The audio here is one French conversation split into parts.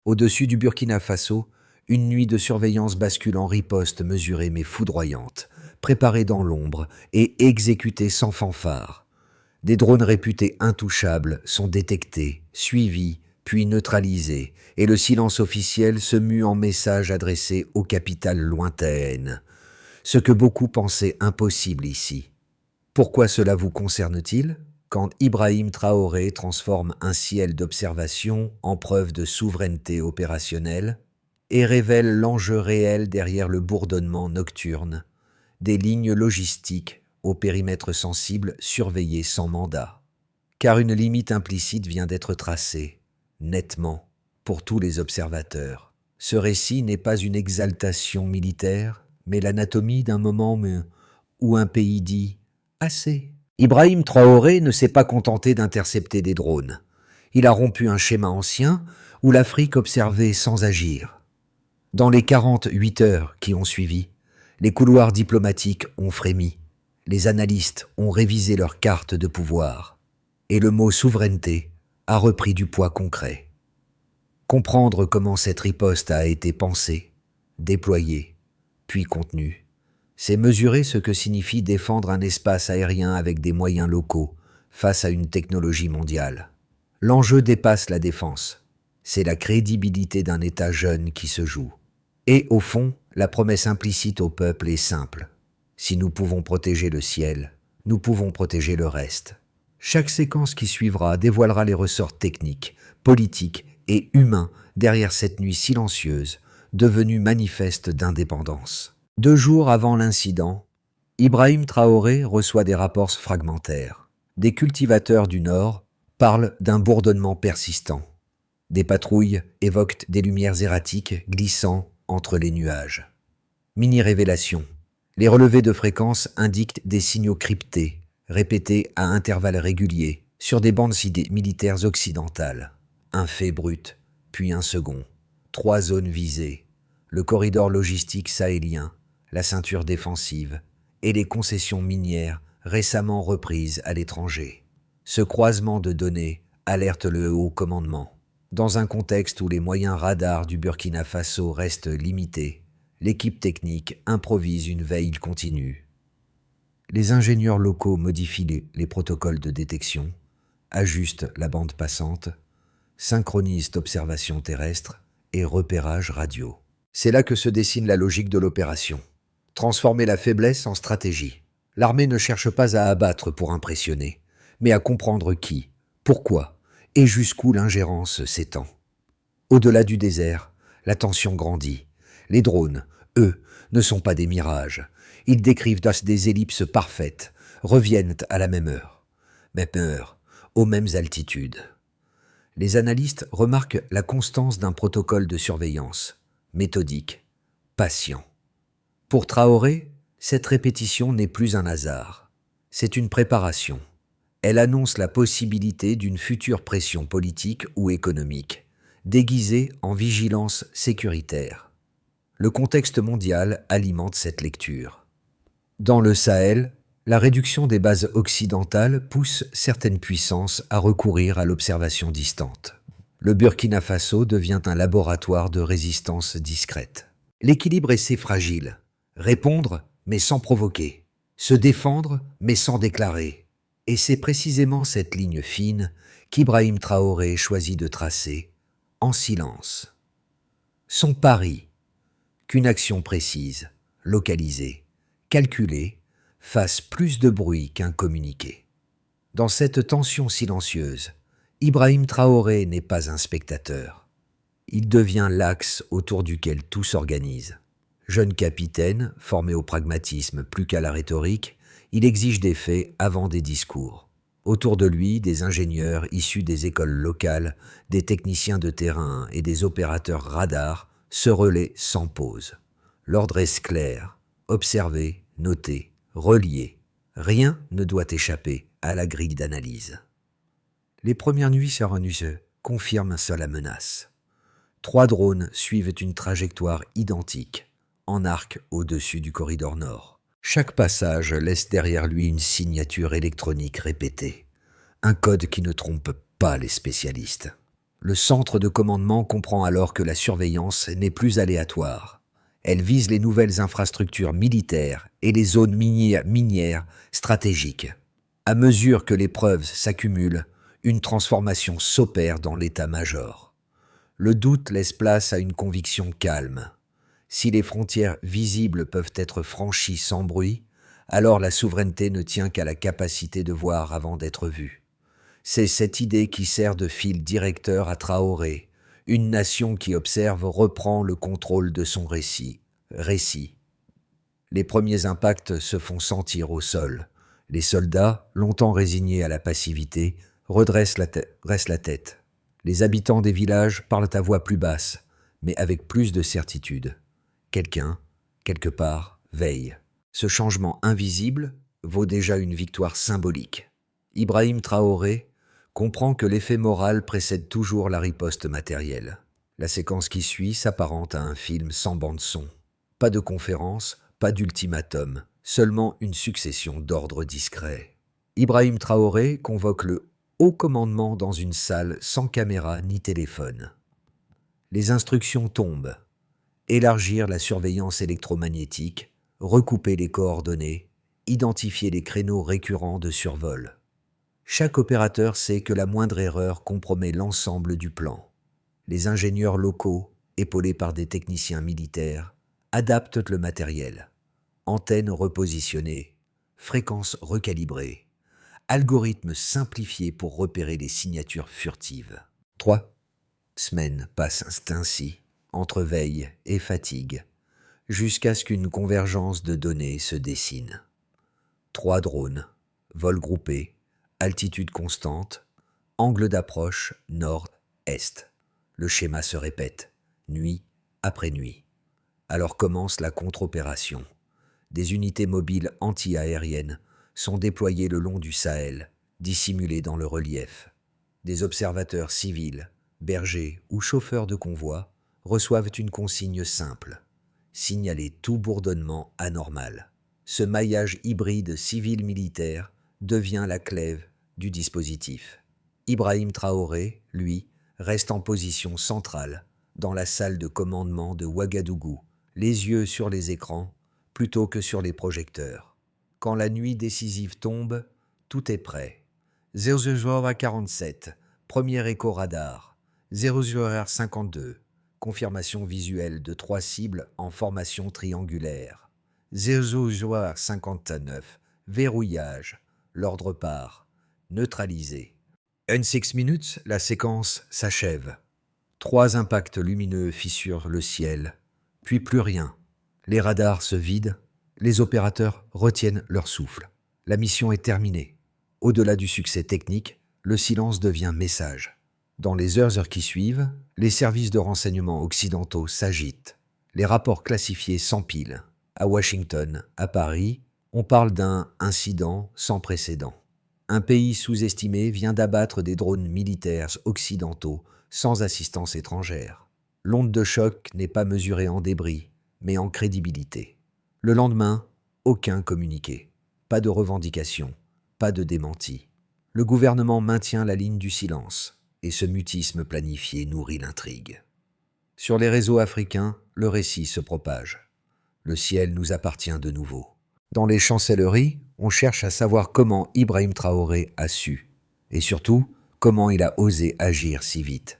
Au-dessus du Burkina Faso, une nuit de surveillance bascule en riposte mesurée mais foudroyante, préparée dans l'ombre et exécutée sans fanfare. Des drones réputés intouchables sont détectés, suivis, puis neutralisés, et le silence officiel se mue en messages adressés aux capitales lointaines. Ce que beaucoup pensaient impossible ici. Pourquoi cela vous concerne-t-il ? Quand Ibrahim Traoré transforme un ciel d'observation en preuve de souveraineté opérationnelle et révèle l'enjeu réel derrière le bourdonnement nocturne, des lignes logistiques au périmètre sensible surveillées sans mandat. Car une limite implicite vient d'être tracée, nettement, pour tous les observateurs. Ce récit n'est pas une exaltation militaire, mais l'anatomie d'un moment où un pays dit « assez ». Ibrahim Traoré ne s'est pas contenté d'intercepter des drones. Il a rompu un schéma ancien où l'Afrique observait sans agir. Dans les 48 heures qui ont suivi, les couloirs diplomatiques ont frémi. Les analystes ont révisé leurs cartes de pouvoir. Et le mot souveraineté a repris du poids concret. Comprendre comment cette riposte a été pensée, déployée, puis contenue, c'est mesurer ce que signifie défendre un espace aérien avec des moyens locaux face à une technologie mondiale. L'enjeu dépasse la défense. C'est la crédibilité d'un État jeune qui se joue. Et au fond, la promesse implicite au peuple est simple. Si nous pouvons protéger le ciel, nous pouvons protéger le reste. Chaque séquence qui suivra dévoilera les ressorts techniques, politiques et humains derrière cette nuit silencieuse, devenue manifeste d'indépendance. 2 jours avant l'incident, Ibrahim Traoré reçoit des rapports fragmentaires. Des cultivateurs du Nord parlent d'un bourdonnement persistant. Des patrouilles évoquent des lumières erratiques glissant entre les nuages. Mini-révélation. Les relevés de fréquence indiquent des signaux cryptés, répétés à intervalles réguliers, sur des bandes militaires occidentales. Un fait brut, puis un second. 3 zones visées. Le corridor logistique sahélien, la ceinture défensive et les concessions minières récemment reprises à l'étranger. Ce croisement de données alerte le haut commandement. Dans un contexte où les moyens radars du Burkina Faso restent limités, l'équipe technique improvise une veille continue. Les ingénieurs locaux modifient les protocoles de détection, ajustent la bande passante, synchronisent observation terrestre et repérage radio. C'est là que se dessine la logique de l'opération. Transformer la faiblesse en stratégie. L'armée ne cherche pas à abattre pour impressionner, mais à comprendre qui, pourquoi et jusqu'où l'ingérence s'étend. Au-delà du désert, la tension grandit. Les drones, eux, ne sont pas des mirages. Ils décrivent des ellipses parfaites, reviennent à la même heure, aux mêmes altitudes. Les analystes remarquent la constance d'un protocole de surveillance, méthodique, patient. Pour Traoré, cette répétition n'est plus un hasard. C'est une préparation. Elle annonce la possibilité d'une future pression politique ou économique, déguisée en vigilance sécuritaire. Le contexte mondial alimente cette lecture. Dans le Sahel, la réduction des bases occidentales pousse certaines puissances à recourir à l'observation distante. Le Burkina Faso devient un laboratoire de résistance discrète. L'équilibre est si fragile. Répondre, mais sans provoquer. Se défendre, mais sans déclarer. Et c'est précisément cette ligne fine qu'Ibrahim Traoré choisit de tracer, en silence. Son pari, qu'une action précise, localisée, calculée, fasse plus de bruit qu'un communiqué. Dans cette tension silencieuse, Ibrahim Traoré n'est pas un spectateur. Il devient l'axe autour duquel tout s'organise. Jeune capitaine, formé au pragmatisme plus qu'à la rhétorique, il exige des faits avant des discours. Autour de lui, des ingénieurs issus des écoles locales, des techniciens de terrain et des opérateurs radars se relaient sans pause. L'ordre est clair, observer, noter, relier. Rien ne doit échapper à la grille d'analyse. Les premières nuits sur un USE confirment la menace. 3 drones suivent une trajectoire identique, en arc au-dessus du corridor nord. Chaque passage laisse derrière lui une signature électronique répétée, un code qui ne trompe pas les spécialistes. Le centre de commandement comprend alors que la surveillance n'est plus aléatoire. Elle vise les nouvelles infrastructures militaires et les zones minières stratégiques. À mesure que les preuves s'accumulent, une transformation s'opère dans l'état-major. Le doute laisse place à une conviction calme. Si les frontières visibles peuvent être franchies sans bruit, alors la souveraineté ne tient qu'à la capacité de voir avant d'être vue. C'est cette idée qui sert de fil directeur à Traoré. Une nation qui observe reprend le contrôle de son récit. Les premiers impacts se font sentir au sol. Les soldats, longtemps résignés à la passivité, redressent la tête. Les habitants des villages parlent à voix plus basse, mais avec plus de certitude. Quelqu'un, quelque part, veille. Ce changement invisible vaut déjà une victoire symbolique. Ibrahim Traoré comprend que l'effet moral précède toujours la riposte matérielle. La séquence qui suit s'apparente à un film sans bande-son. Pas de conférence, pas d'ultimatum, seulement une succession d'ordres discrets. Ibrahim Traoré convoque le haut commandement dans une salle sans caméra ni téléphone. Les instructions tombent. Élargir la surveillance électromagnétique, recouper les coordonnées, identifier les créneaux récurrents de survol. Chaque opérateur sait que la moindre erreur compromet l'ensemble du plan. Les ingénieurs locaux, épaulés par des techniciens militaires, adaptent le matériel. Antennes repositionnées, fréquences recalibrées, algorithmes simplifiés pour repérer les signatures furtives. 3 semaines passent ainsi, entre veille et fatigue, jusqu'à ce qu'une convergence de données se dessine. 3 drones, vol groupé, altitude constante, angle d'approche nord-est. Le schéma se répète, nuit après nuit. Alors commence la contre-opération. Des unités mobiles anti-aériennes sont déployées le long du Sahel, dissimulées dans le relief. Des observateurs civils, bergers ou chauffeurs de convoi reçoivent une consigne simple: signaler tout bourdonnement anormal. Ce maillage hybride civil-militaire devient la clé du dispositif. Ibrahim Traoré, lui, reste en position centrale dans la salle de commandement de Ouagadougou, les yeux sur les écrans plutôt que sur les projecteurs. Quand la nuit décisive tombe, tout est prêt. 00h47, premier écho radar. 00h52, confirmation visuelle de 3 cibles en formation triangulaire. 00h59, verrouillage. L'ordre part. Neutralisé. En 6 minutes, la séquence s'achève. 3 impacts lumineux fissurent le ciel, puis plus rien. Les radars se vident, les opérateurs retiennent leur souffle. La mission est terminée. Au-delà du succès technique, le silence devient message. Dans les heures qui suivent, les services de renseignement occidentaux s'agitent. Les rapports classifiés s'empilent. À Washington, à Paris, on parle d'un incident sans précédent. Un pays sous-estimé vient d'abattre des drones militaires occidentaux sans assistance étrangère. L'onde de choc n'est pas mesurée en débris, mais en crédibilité. Le lendemain, aucun communiqué. Pas de revendication, pas de démenti. Le gouvernement maintient la ligne du silence, et ce mutisme planifié nourrit l'intrigue. Sur les réseaux africains, le récit se propage. Le ciel nous appartient de nouveau. Dans les chancelleries, on cherche à savoir comment Ibrahim Traoré a su, et surtout, comment il a osé agir si vite.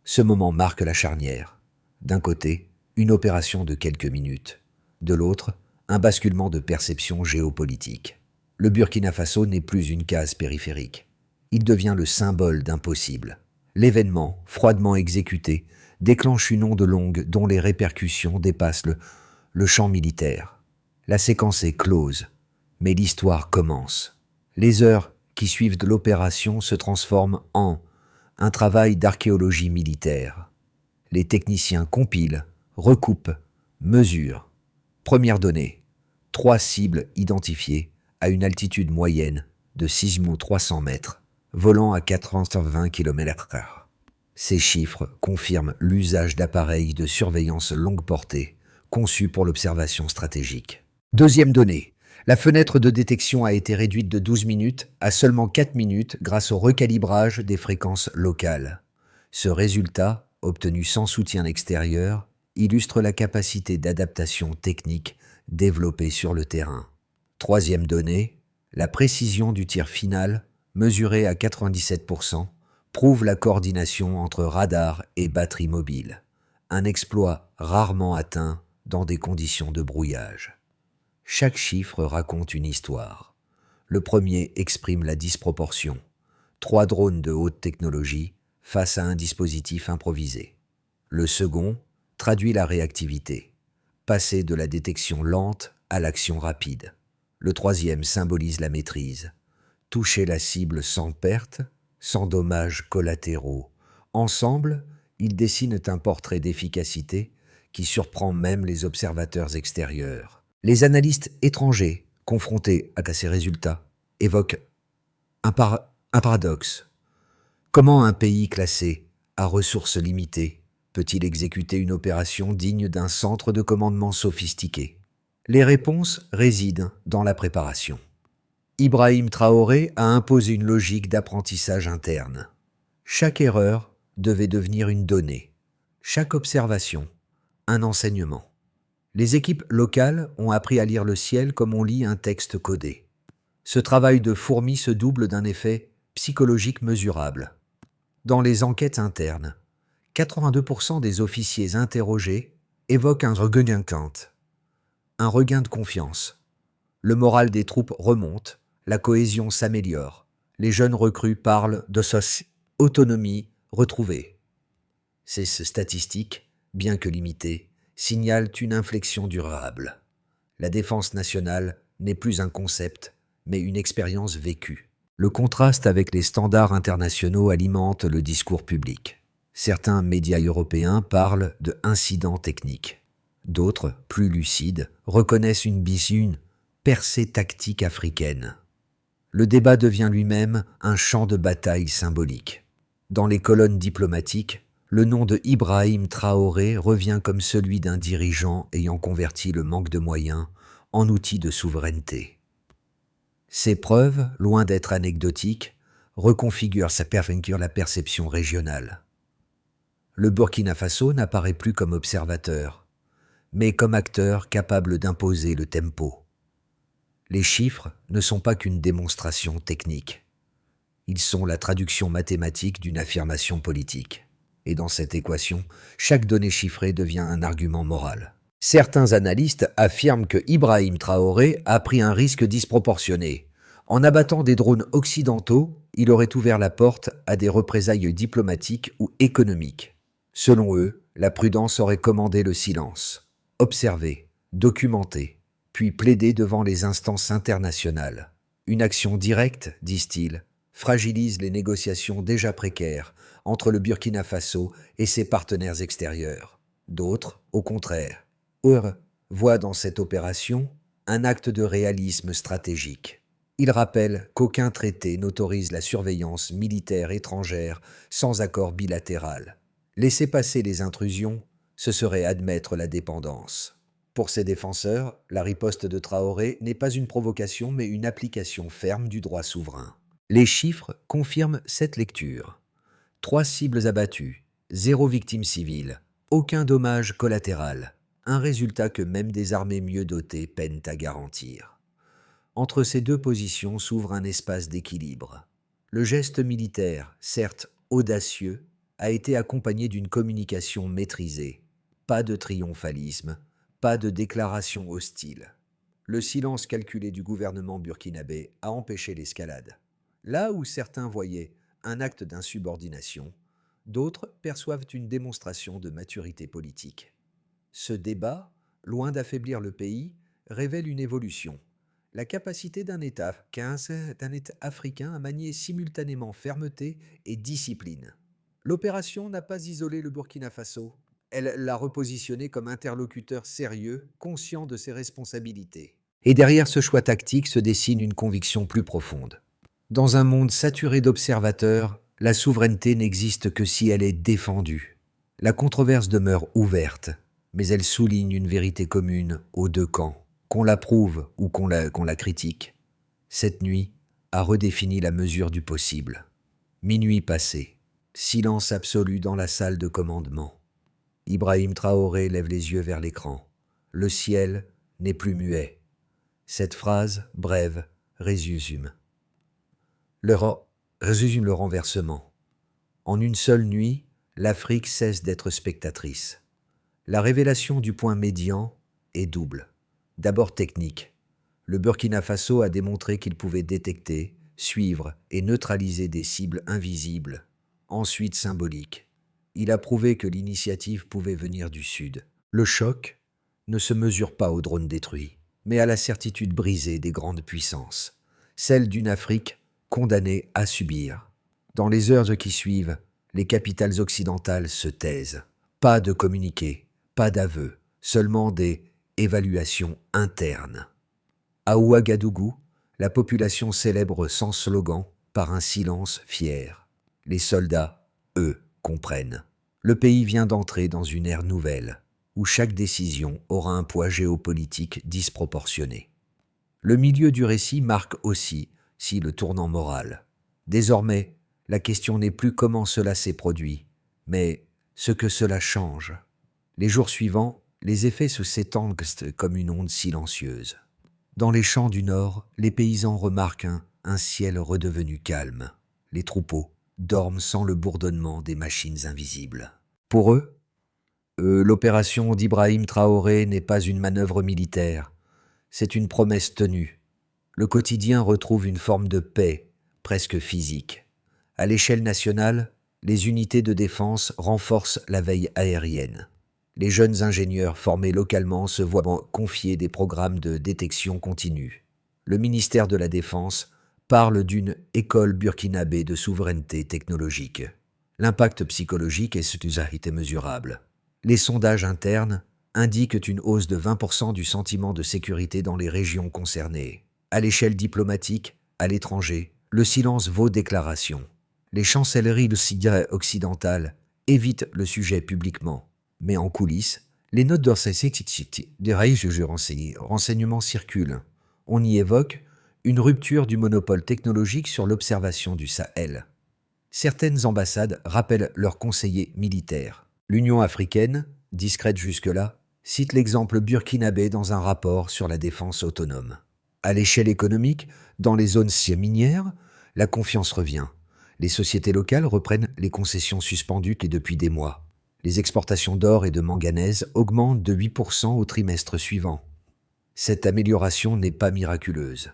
Ce moment marque la charnière. D'un côté, une opération de quelques minutes. De l'autre, un basculement de perception géopolitique. Le Burkina Faso n'est plus une case périphérique. Il devient le symbole d'impossible. L'événement, froidement exécuté, déclenche une onde longue dont les répercussions dépassent le champ militaire. La séquence est close, mais l'histoire commence. Les heures qui suivent de l'opération se transforment en un travail d'archéologie militaire. Les techniciens compilent, recoupent, mesurent. Première donnée, 3 cibles identifiées à une altitude moyenne de 6300 mètres, volant à 420 km/h. Ces chiffres confirment l'usage d'appareils de surveillance longue portée conçus pour l'observation stratégique. Deuxième donnée, la fenêtre de détection a été réduite de 12 minutes à seulement 4 minutes grâce au recalibrage des fréquences locales. Ce résultat, obtenu sans soutien extérieur, illustre la capacité d'adaptation technique développée sur le terrain. Troisième donnée, la précision du tir final, mesurée à 97%, prouve la coordination entre radar et batterie mobile, un exploit rarement atteint dans des conditions de brouillage. Chaque chiffre raconte une histoire. Le premier exprime la disproportion. 3 drones de haute technologie face à un dispositif improvisé. Le second traduit la réactivité, passer de la détection lente à l'action rapide. Le troisième symbolise la maîtrise, toucher la cible sans perte, sans dommages collatéraux. Ensemble, ils dessinent un portrait d'efficacité qui surprend même les observateurs extérieurs. Les analystes étrangers, confrontés à ces résultats, évoquent un paradoxe. Comment un pays classé à ressources limitées peut-il exécuter une opération digne d'un centre de commandement sophistiqué? Les réponses résident dans la préparation. Ibrahim Traoré a imposé une logique d'apprentissage interne. Chaque erreur devait devenir une donnée, chaque observation, un enseignement. Les équipes locales ont appris à lire le ciel comme on lit un texte codé. Ce travail de fourmi se double d'un effet psychologique mesurable. Dans les enquêtes internes, 82% des officiers interrogés évoquent un regain de confiance. Le moral des troupes remonte, la cohésion s'améliore. Les jeunes recrues parlent de autonomie retrouvée. Ces statistiques, bien que limitées, signalent une inflexion durable. La défense nationale n'est plus un concept, mais une expérience vécue. Le contraste avec les standards internationaux alimente le discours public. Certains médias européens parlent de incidents techniques. D'autres, plus lucides, reconnaissent une percée tactique africaine. Le débat devient lui-même un champ de bataille symbolique. Dans les colonnes diplomatiques, le nom de Ibrahim Traoré revient comme celui d'un dirigeant ayant converti le manque de moyens en outil de souveraineté. Ces preuves, loin d'être anecdotiques, reconfigurent la perception régionale. Le Burkina Faso n'apparaît plus comme observateur, mais comme acteur capable d'imposer le tempo. Les chiffres ne sont pas qu'une démonstration technique. Ils sont la traduction mathématique d'une affirmation politique. Et dans cette équation, chaque donnée chiffrée devient un argument moral. Certains analystes affirment que Ibrahim Traoré a pris un risque disproportionné. En abattant des drones occidentaux, il aurait ouvert la porte à des représailles diplomatiques ou économiques. Selon eux, la prudence aurait commandé le silence. Observer, documenter, puis plaider devant les instances internationales. Une action directe, disent-ils, fragilise les négociations déjà précaires entre le Burkina Faso et ses partenaires extérieurs. D'autres, au contraire, voient dans cette opération un acte de réalisme stratégique. Ils rappellent qu'aucun traité n'autorise la surveillance militaire étrangère sans accord bilatéral. Laisser passer les intrusions, ce serait admettre la dépendance. Pour ses défenseurs, la riposte de Traoré n'est pas une provocation mais une application ferme du droit souverain. Les chiffres confirment cette lecture. 3 cibles abattues, 0 victime civile, aucun dommage collatéral. Un résultat que même des armées mieux dotées peinent à garantir. Entre ces deux positions s'ouvre un espace d'équilibre. Le geste militaire, certes audacieux, a été accompagné d'une communication maîtrisée. Pas de triomphalisme, pas de déclaration hostile. Le silence calculé du gouvernement burkinabé a empêché l'escalade. Là où certains voyaient un acte d'insubordination, d'autres perçoivent une démonstration de maturité politique. Ce débat, loin d'affaiblir le pays, révèle une évolution. La capacité d'un État africain à manier simultanément fermeté et discipline. L'opération n'a pas isolé le Burkina Faso. Elle l'a repositionné comme interlocuteur sérieux, conscient de ses responsabilités. Et derrière ce choix tactique se dessine une conviction plus profonde. Dans un monde saturé d'observateurs, la souveraineté n'existe que si elle est défendue. La controverse demeure ouverte, mais elle souligne une vérité commune aux deux camps, qu'on l'approuve ou qu'on la critique. Cette nuit a redéfini la mesure du possible. Minuit passé, Silence absolu dans la salle de commandement. Ibrahim Traoré lève les yeux vers l'écran. Le ciel n'est plus muet. Cette phrase, brève, résume le renversement. En une seule nuit, l'Afrique cesse d'être spectatrice. La révélation du point médian est double. D'abord technique. Le Burkina Faso a démontré qu'il pouvait détecter, suivre et neutraliser des cibles invisibles. Ensuite symbolique. Il a prouvé que l'initiative pouvait venir du Sud. Le choc ne se mesure pas aux drones détruits, mais à la certitude brisée des grandes puissances, celle d'une Afrique condamnée à subir. Dans les heures qui suivent, les capitales occidentales se taisent. Pas de communiqué, pas d'aveu, seulement des évaluations internes. À Ouagadougou, la population célèbre sans slogan par un silence fier. Les soldats, eux, comprennent. Le pays vient d'entrer dans une ère nouvelle, où chaque décision aura un poids géopolitique disproportionné. Le milieu du récit marque aussi, si le tournant moral. Désormais, la question n'est plus comment cela s'est produit, mais ce que cela change. Les jours suivants, les effets s'étendent comme une onde silencieuse. Dans les champs du Nord, les paysans remarquent un ciel redevenu calme. Les troupeaux dorment sans le bourdonnement des machines invisibles. Pour eux, l'opération d'Ibrahim Traoré n'est pas une manœuvre militaire, c'est une promesse tenue. Le quotidien retrouve une forme de paix, presque physique. À l'échelle nationale, les unités de défense renforcent la veille aérienne. Les jeunes ingénieurs formés localement se voient confier des programmes de détection continue. Le ministère de la Défense parle d'une école burkinabé de souveraineté technologique. L'impact psychologique est mesurable. Les sondages internes indiquent une hausse de 20% du sentiment de sécurité dans les régions concernées. À l'échelle diplomatique, à l'étranger, le silence vaut déclaration. Les chancelleries occidentales évitent le sujet publiquement. Mais en coulisses, les notes de renseignements circulent. On y évoque une rupture du monopole technologique sur l'observation du Sahel. Certaines ambassades rappellent leurs conseillers militaires. L'Union africaine, discrète jusque-là, cite l'exemple burkinabé dans un rapport sur la défense autonome. À l'échelle économique, dans les zones minières, la confiance revient. Les sociétés locales reprennent les concessions suspendues depuis des mois. Les exportations d'or et de manganèse augmentent de 8% au trimestre suivant. Cette amélioration n'est pas miraculeuse.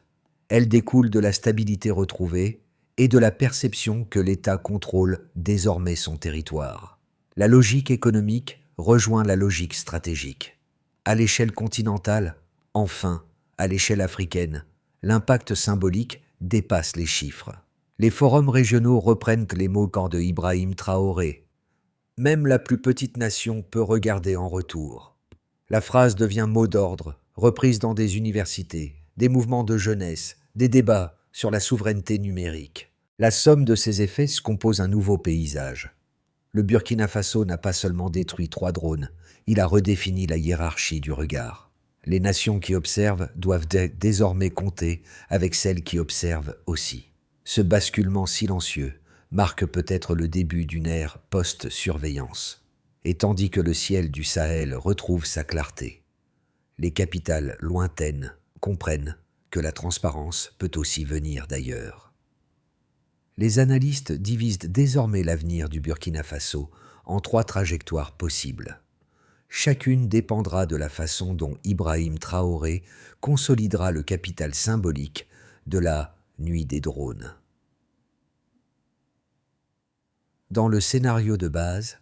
Elle découle de la stabilité retrouvée et de la perception que l'État contrôle désormais son territoire. La logique économique rejoint la logique stratégique. À l'échelle continentale, enfin, à l'échelle africaine, l'impact symbolique dépasse les chiffres. Les forums régionaux reprennent les mots de Ibrahim Traoré. Même la plus petite nation peut regarder en retour. La phrase devient mot d'ordre, reprise dans des universités, des mouvements de jeunesse, des débats sur la souveraineté numérique. La somme de ces effets se compose un nouveau paysage. Le Burkina Faso n'a pas seulement détruit 3 drones, il a redéfini la hiérarchie du regard. Les nations qui observent doivent désormais compter avec celles qui observent aussi. Ce basculement silencieux marque peut-être le début d'une ère post-surveillance. Et tandis que le ciel du Sahel retrouve sa clarté, les capitales lointaines comprennent que la transparence peut aussi venir d'ailleurs. Les analystes divisent désormais l'avenir du Burkina Faso en 3 trajectoires possibles. Chacune dépendra de la façon dont Ibrahim Traoré consolidera le capital symbolique de la nuit des drones. Dans le scénario de base,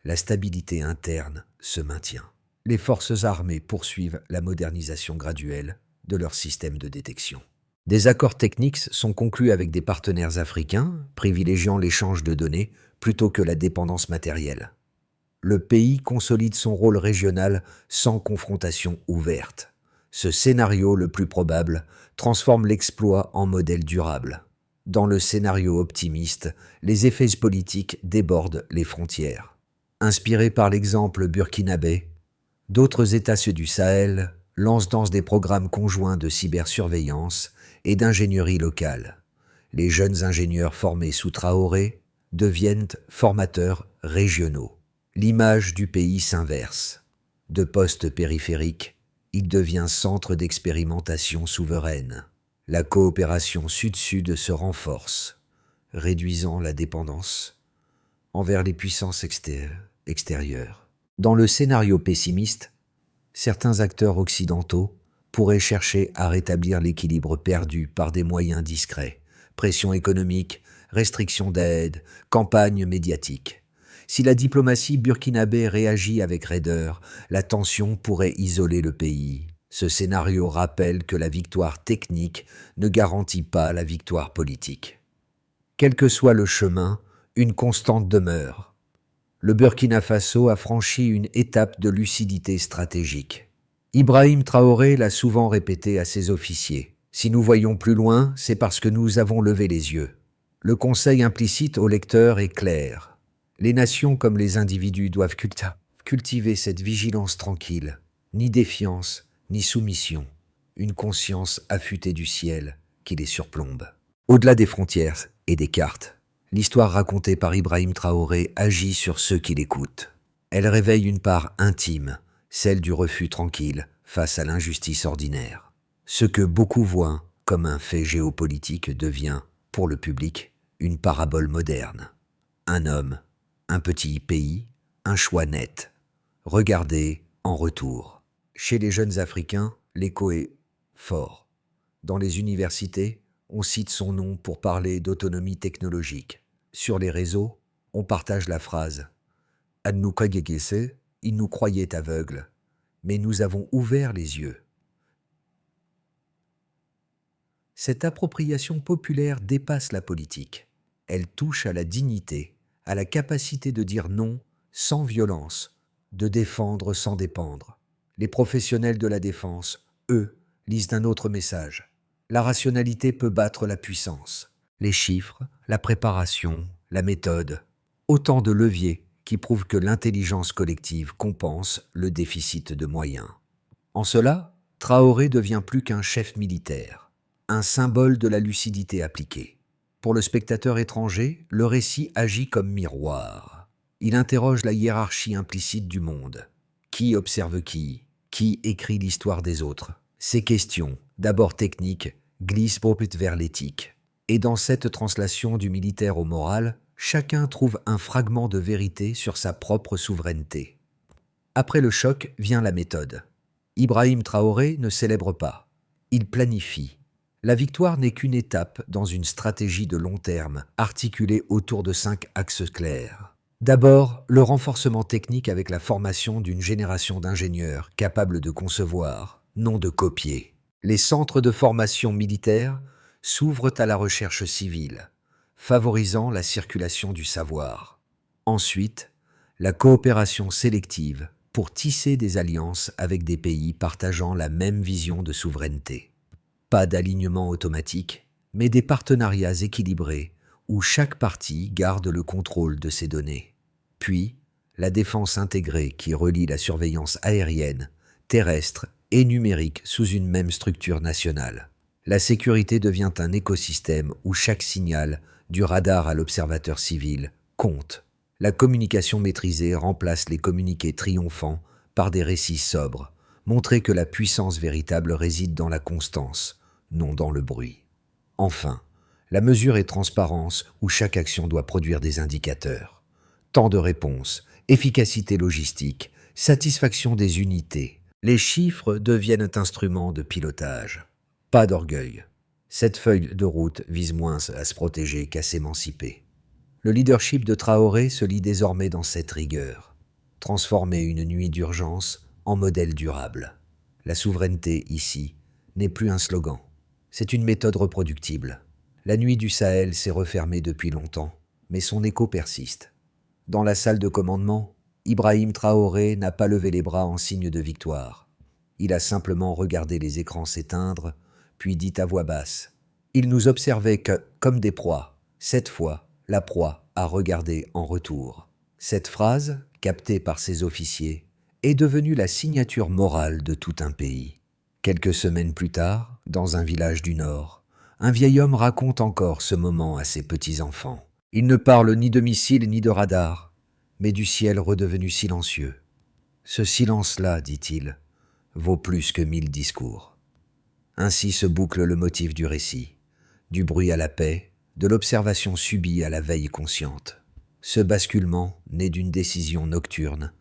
la stabilité interne se maintient. Les forces armées poursuivent la modernisation graduelle de leur système de détection. Des accords techniques sont conclus avec des partenaires africains, privilégiant l'échange de données plutôt que la dépendance matérielle. Le pays consolide son rôle régional sans confrontation ouverte. Ce scénario le plus probable transforme l'exploit en modèle durable. Dans le scénario optimiste, les effets politiques débordent les frontières. Inspirés par l'exemple burkinabé, d'autres États du Sahel lancent des programmes conjoints de cybersurveillance et d'ingénierie locale. Les jeunes ingénieurs formés sous Traoré deviennent formateurs régionaux. L'image du pays s'inverse. De poste périphérique, il devient centre d'expérimentation souveraine. La coopération sud-sud se renforce, réduisant la dépendance envers les puissances extérieures. Dans le scénario pessimiste, certains acteurs occidentaux pourraient chercher à rétablir l'équilibre perdu par des moyens discrets, pression économique, restrictions d'aide, campagne médiatique. Si la diplomatie burkinabé réagit avec raideur, la tension pourrait isoler le pays. Ce scénario rappelle que la victoire technique ne garantit pas la victoire politique. Quel que soit le chemin, une constante demeure. Le Burkina Faso a franchi une étape de lucidité stratégique. Ibrahim Traoré l'a souvent répété à ses officiers. Si nous voyons plus loin, c'est parce que nous avons levé les yeux. Le conseil implicite au lecteur est clair. Les nations comme les individus doivent cultiver cette vigilance tranquille, ni défiance, ni soumission, une conscience affûtée du ciel qui les surplombe. Au-delà des frontières et des cartes, l'histoire racontée par Ibrahim Traoré agit sur ceux qui l'écoutent. Elle réveille une part intime, celle du refus tranquille face à l'injustice ordinaire. Ce que beaucoup voient comme un fait géopolitique devient, pour le public, une parabole moderne. Un homme, un petit pays, un choix net. Regardez en retour. Chez les jeunes Africains, l'écho est fort. Dans les universités, on cite son nom pour parler d'autonomie technologique. Sur les réseaux, on partage la phrase « Adnoukagegese, ils nous croyaient aveugles, mais nous avons ouvert les yeux ». Cette appropriation populaire dépasse la politique. Elle touche à la dignité, à la capacité de dire non sans violence, de défendre sans dépendre. Les professionnels de la défense, eux, lisent un autre message. La rationalité peut battre la puissance. Les chiffres, la préparation, la méthode, autant de leviers qui prouvent que l'intelligence collective compense le déficit de moyens. En cela, Traoré devient plus qu'un chef militaire, un symbole de la lucidité appliquée. Pour le spectateur étranger, le récit agit comme miroir. Il interroge la hiérarchie implicite du monde. Qui observe qui? Qui écrit l'histoire des autres? Ces questions, d'abord techniques, glissent vers l'éthique. Et dans cette translation du militaire au moral, chacun trouve un fragment de vérité sur sa propre souveraineté. Après le choc vient la méthode. Ibrahim Traoré ne célèbre pas. Il planifie. La victoire n'est qu'une étape dans une stratégie de long terme, articulée autour de 5 axes clairs. D'abord, le renforcement technique avec la formation d'une génération d'ingénieurs capables de concevoir, non de copier. Les centres de formation militaire s'ouvrent à la recherche civile, favorisant la circulation du savoir. Ensuite, la coopération sélective pour tisser des alliances avec des pays partageant la même vision de souveraineté. Pas d'alignement automatique, mais des partenariats équilibrés où chaque partie garde le contrôle de ses données. Puis, la défense intégrée qui relie la surveillance aérienne, terrestre et numérique sous une même structure nationale. La sécurité devient un écosystème où chaque signal, du radar à l'observateur civil, compte. La communication maîtrisée remplace les communiqués triomphants par des récits sobres, montrer que la puissance véritable réside dans la constance, non dans le bruit. Enfin, la mesure et transparence où chaque action doit produire des indicateurs. Temps de réponse, efficacité logistique, satisfaction des unités. Les chiffres deviennent instruments de pilotage. Pas d'orgueil. Cette feuille de route vise moins à se protéger qu'à s'émanciper. Le leadership de Traoré se lit désormais dans cette rigueur. Transformer une nuit d'urgence en modèle durable. La souveraineté, ici, n'est plus un slogan. C'est une méthode reproductible. La nuit du Sahel s'est refermée depuis longtemps, mais son écho persiste. Dans la salle de commandement, Ibrahim Traoré n'a pas levé les bras en signe de victoire. Il a simplement regardé les écrans s'éteindre, puis dit à voix basse « Il nous observait comme des proies. Cette fois, la proie a regardé en retour. » Cette phrase, captée par ses officiers, est devenue la signature morale de tout un pays. Quelques semaines plus tard, dans un village du Nord, un vieil homme raconte encore ce moment à ses petits-enfants. Il ne parle ni de missiles ni de radars, mais du ciel redevenu silencieux. Ce silence-là, dit-il, vaut plus que 1000 discours. Ainsi se boucle le motif du récit, du bruit à la paix, de l'observation subie à la veille consciente. Ce basculement, né d'une décision nocturne,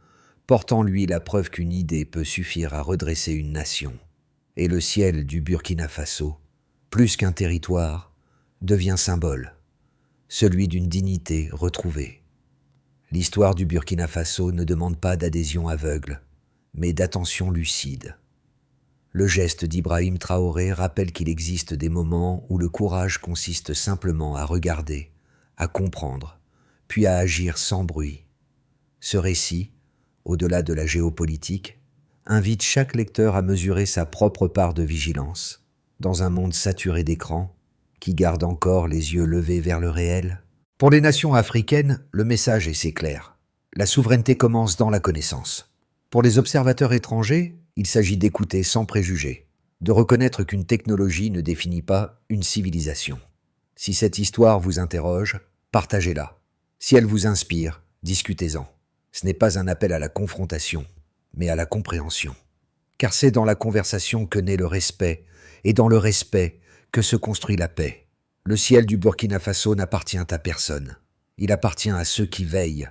porte en lui la preuve qu'une idée peut suffire à redresser une nation. Et le ciel du Burkina Faso, plus qu'un territoire, devient symbole, celui d'une dignité retrouvée. L'histoire du Burkina Faso ne demande pas d'adhésion aveugle, mais d'attention lucide. Le geste d'Ibrahim Traoré rappelle qu'il existe des moments où le courage consiste simplement à regarder, à comprendre, puis à agir sans bruit. Ce récit, au-delà de la géopolitique, invite chaque lecteur à mesurer sa propre part de vigilance, dans un monde saturé d'écrans, qui garde encore les yeux levés vers le réel. Pour les nations africaines, le message est assez clair. La souveraineté commence dans la connaissance. Pour les observateurs étrangers, il s'agit d'écouter sans préjugés, de reconnaître qu'une technologie ne définit pas une civilisation. Si cette histoire vous interroge, partagez-la. Si elle vous inspire, discutez-en. Ce n'est pas un appel à la confrontation, mais à la compréhension. Car c'est dans la conversation que naît le respect, et dans le respect que se construit la paix. Le ciel du Burkina Faso n'appartient à personne. Il appartient à ceux qui veillent,